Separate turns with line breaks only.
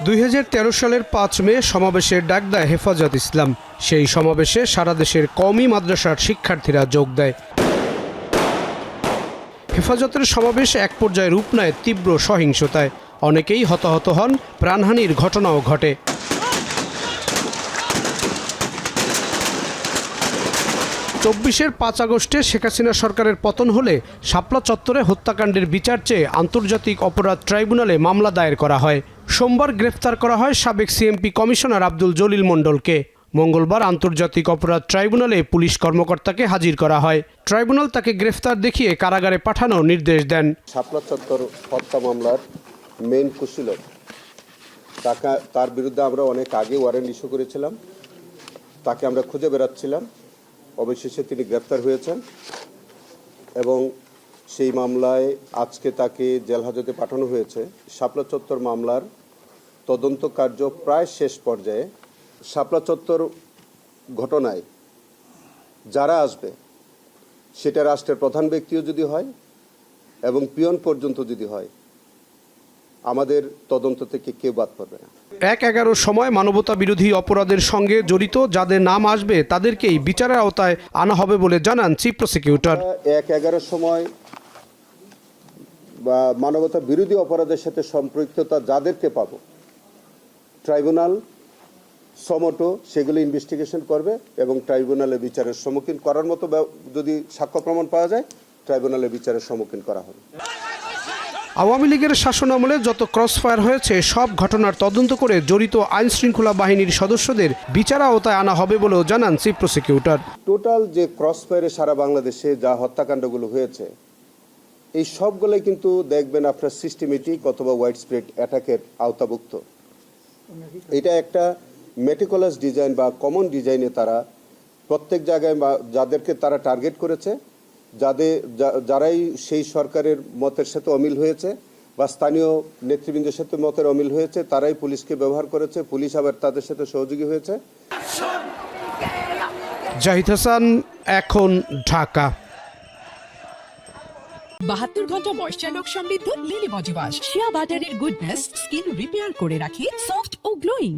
2013 সালের 5 মে সমাবেশের ডাক দেয় হেফাজত ইসলাম। সেই সমাবেশে সারা দেশের কওমি মাদ্রাসার শিক্ষার্থীরা যোগ দেয়। হেফাজতের সমাবেশ এক পর্যায়ে রূপ নেয় তীব্র সহিংসতায়। অনেকেই হতাহত হন, প্রাণহানির ঘটনাও ঘটে। 24-এর 5 আগস্টে শেখ হাসিনা সরকারের পতন হলে শাপলা চত্বরে হত্যাকাণ্ডের বিচার চেয়ে আন্তর্জাতিক অপরাধ ট্রাইব্যুনালে মামলা দায়ের করা হয়। সোমবার গ্রেফতার করা হয় সাবেক সিএমপি কমিশনার আব্দুল জলিল মণ্ডলকে। মঙ্গলবার আন্তর্জাতিক অপরাধ ট্রাইব্যুনালে পুলিশ কর্মকর্তাকে হাজির করা হয়। ট্রাইব্যুনাল তাকে গ্রেফতার দেখিয়ে কারাগারে পাঠানোর নির্দেশ দেন।
শাপলা চত্বর হত্যা মামলার মেইন কুশীলব, তার বিরুদ্ধে আমরা অনেক আগে ওয়ারেন্ট ইস্যু করেছিলাম। তাকে আমরা খুঁজে বেড়াচ্ছিলাম। অবশেষে তিনি গ্রেপ্তার হয়েছেন এবং সেই মামলায় আজকে তাকে জেল হাজতে পাঠানো হয়েছে। শাপলা চত্বর মামলার তদন্ত কার্য প্রায় শেষ পর্যায়ে। শাপলা চত্বর ঘটনায় যারা আসবে সেটা রাষ্ট্রের প্রধান ব্যক্তিও যদি হয় এবং পিয়ন পর্যন্ত যদি হয়, আমাদের তদন্ত থেকে কেউ বাদ পড়বে না।
1/11 সময় মানবতা বিরোধী অপরাধের সঙ্গে জড়িত যাদের নাম আসবে তাদেরকেই বিচারের আওতায় আনা হবে বলে জানান চিফ প্রসিকিউটর।
1/11 সময় বা মানবতা বিরোধী অপরাধের সাথে সম্পৃক্ততা যাদেরকে পাবো, ট্রাইব্যুনাল সমটো সেগুলো ইনভেস্টিগেশন করবে এবং ট্রাইব্যুনালে বিচারের সম্মুখীন করার মতো যদি সাক্ষ্য প্রমাণ পাওয়া যায়, ট্রাইব্যুনালে বিচারের সম্মুখীন করা হবে।
আওয়ামী লীগের শাসনামলে যত ক্রসফায়ার হয়েছে সব ঘটনার তদন্ত করে জড়িত আইন শৃঙ্খলা বাহিনীর সদস্যদের বিচার আওতায় আনা হবে বলেও জানান চিফ প্রসিকিউটর।
টোটাল যে ক্রসফায়ারে সারা বাংলাদেশে যা হত্যাকাণ্ডগুলো হয়েছে, এই সবগুলোই কিন্তু দেখবেন আপনার সিস্টেমেটিক অথবা ওয়াইড স্প্রেড অ্যাটাকের আওতাভুক্ত। এটা একটা মেটিকুলাস ডিজাইন বা কমন ডিজাইনে তারা প্রত্যেক জায়গায় যাদেরকে তারা টার্গেট করেছে, যারাই সেই সরকারের মতের সাথে অমিল হয়েছে বা স্থানীয় নেতৃবৃন্দের সাথে মতের অমিল হয়েছে, তারাই পুলিশকে ব্যবহার করেছে। পুলিশ আবার তাদের সাথে সহযোগী হয়েছে।
জাহিদ হাসান, এখন, ঢাকা।
72 ঘন্টা ময়েশ্চার লক সমৃদ্ধ লিলি বডি ওয়াশ। শিয়া বাটারের গুডনেস স্কিন রিপেয়ার করে রাখে সফট ও গ্লোয়িং।